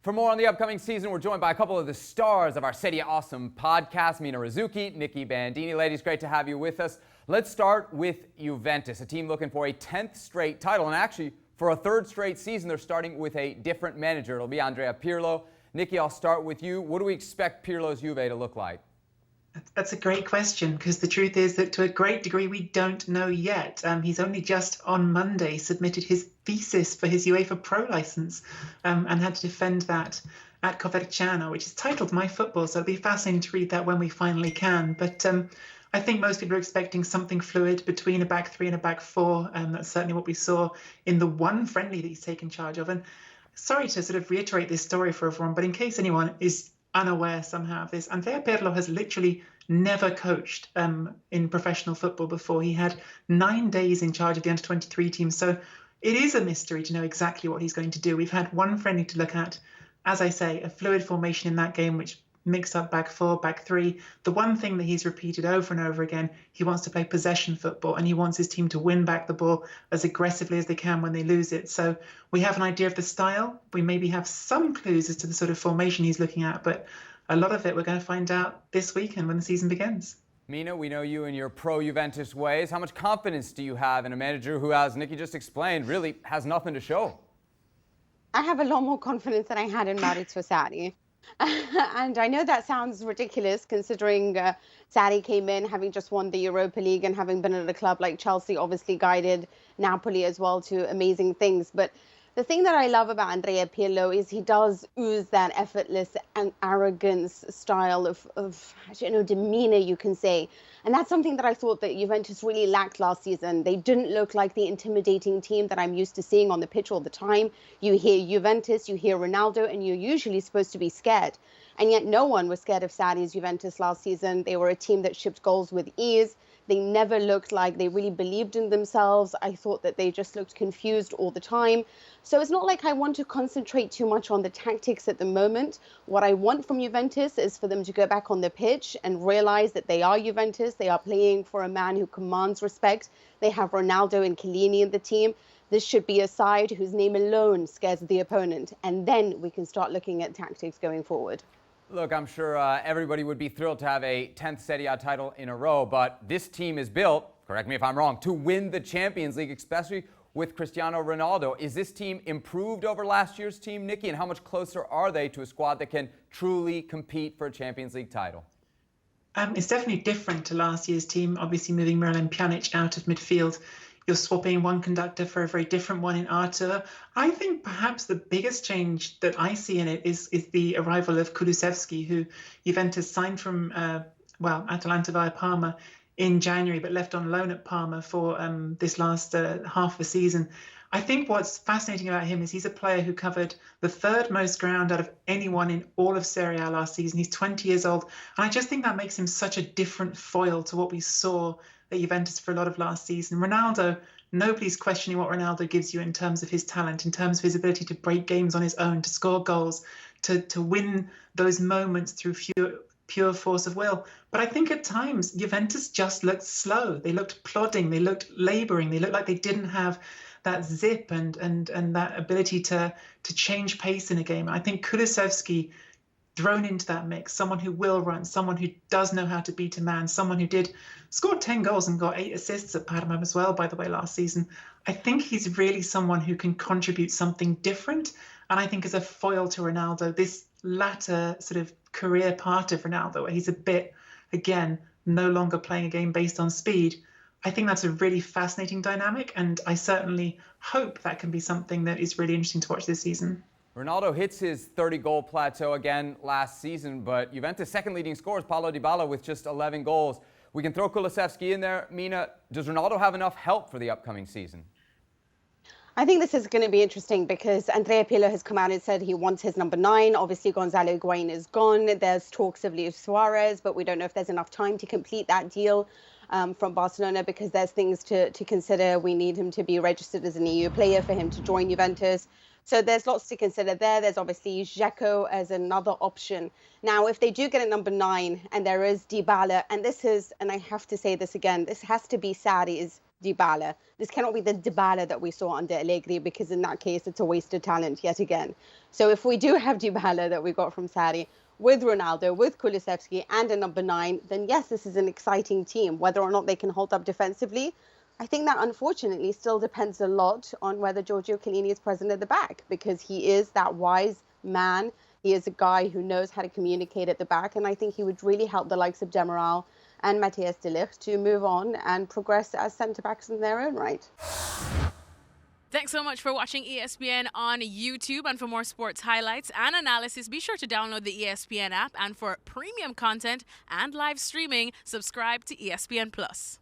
For more on the upcoming season, we're joined by a couple of the stars of our Serie A Awesome podcast, Mina, Rzouki, Nicky, Bandini. Ladies, great to have you with us. Let's start with Juventus, a team looking for a 10th straight title. And actually, for a third straight season, they're starting with a different manager. It'll be Andrea Pirlo. Nicky, I'll start with you. What do we expect Pirlo's Juve to look like? That's a great question, because the truth is that to a great degree we don't know yet. He's only just on Monday submitted his thesis for his UEFA Pro license and had to defend that at Coverciano, which is titled My Football, so it'll be fascinating to read that when we finally can. But I think most people are expecting something fluid between a back three and a back four. That's certainly what we saw in the one friendly that he's taken charge of. And sorry to sort of reiterate this story for everyone, but in case anyone is unaware somehow of this, Andrea Pirlo has literally never coached in professional football before. He had 9 days in charge of the under-23 team, so it is a mystery to know exactly what he's going to do. We've had one friendly to look at, as I say, a fluid formation in that game which mixed up back four, back three. The one thing that he's repeated over and over again, he wants to play possession football and he wants his team to win back the ball as aggressively as they can when they lose it. So we have an idea of the style. We maybe have some clues as to the sort of formation he's looking at, but a lot of it we're going to find out this weekend when the season begins. Mina, we know you in your pro-Juventus ways. How much confidence do you have in a manager who, as Nicky just explained, really has nothing to show? I have a lot more confidence than I had in Maurizio Sarri. And I know that sounds ridiculous considering Sarri came in having just won the Europa League and having been at a club like Chelsea, obviously guided Napoli as well to amazing things. But the thing that I love about Andrea Pirlo is he does ooze that effortless and arrogance style of demeanor, you can say. And that's something that I thought that Juventus really lacked last season. They didn't look like the intimidating team that I'm used to seeing on the pitch all the time. You hear Juventus, you hear Ronaldo, and you're usually supposed to be scared. And yet no one was scared of Sarri's Juventus last season. They were a team that shipped goals with ease. They never looked like they really believed in themselves. I thought that they just looked confused all the time. So it's not like I want to concentrate too much on the tactics at the moment. What I want from Juventus is for them to go back on the pitch and realize that they are Juventus. They are playing for a man who commands respect. They have Ronaldo and Chiellini in the team. This should be a side whose name alone scares the opponent. And then we can start looking at tactics going forward. Look, I'm sure everybody would be thrilled to have a 10th Serie A title in a row, but this team is built, correct me if I'm wrong, to win the Champions League, especially with Cristiano Ronaldo. Is this team improved over last year's team, Nicky, and how much closer are they to a squad that can truly compete for a Champions League title? It's definitely different to last year's team, obviously moving Miralem Pjanic out of midfield. You're swapping one conductor for a very different one in Arthur. I think perhaps the biggest change that I see in it is the arrival of Kulusevski, who Juventus signed from, Atalanta via Parma in January, but left on loan at Parma for this last half of the season. I think what's fascinating about him is he's a player who covered the third most ground out of anyone in all of Serie A last season. He's 20 years old. And I just think that makes him such a different foil to what we saw at Juventus for a lot of last season. Ronaldo, nobody's questioning what Ronaldo gives you in terms of his talent, in terms of his ability to break games on his own, to score goals, to win those moments through pure force of will. But I think at times Juventus just looked slow. They looked plodding. They looked labouring. They looked like they didn't have that zip and that ability to change pace in a game. I think Kulusevski thrown into that mix, someone who will run, someone who does know how to beat a man, someone who scored 10 goals and got 8 assists at Parma as well, by the way, last season. I think he's really someone who can contribute something different. And I think as a foil to Ronaldo, this latter sort of career part of Ronaldo, where he's a bit, again, no longer playing a game based on speed, I think that's a really fascinating dynamic. And I certainly hope that can be something that is really interesting to watch this season. Ronaldo hits his 30-goal plateau again last season, but Juventus' second leading scorer is Paulo Dybala with just 11 goals. We can throw Kulusevski in there. Mina, does Ronaldo have enough help for the upcoming season? I think this is going to be interesting because Andrea Pirlo has come out and said he wants his number 9. Obviously, Gonzalo Higuain is gone. There's talks of Luis Suarez, but we don't know if there's enough time to complete that deal from Barcelona because there's things to consider. We need him to be registered as an EU player for him to join Juventus. So there's lots to consider there. There's obviously Dzeko as another option. Now, if they do get a number 9 and there is Dybala, and this is, and I have to say this again, this has to be Sarri's Dybala. This cannot be the Dybala that we saw under Allegri, because in that case, it's a wasted talent yet again. So if we do have Dybala that we got from Sarri, with Ronaldo, with Kulusevski, and a number 9, then yes, this is an exciting team. Whether or not they can hold up defensively, I think that unfortunately still depends a lot on whether Giorgio Chiellini is present at the back, because he is that wise man. He is a guy who knows how to communicate at the back, and I think he would really help the likes of Demiral and Matthias de Ligt to move on and progress as centre-backs in their own right. Thanks so much for watching ESPN on YouTube. And for more sports highlights and analysis, be sure to download the ESPN app. And for premium content and live streaming, subscribe to ESPN Plus.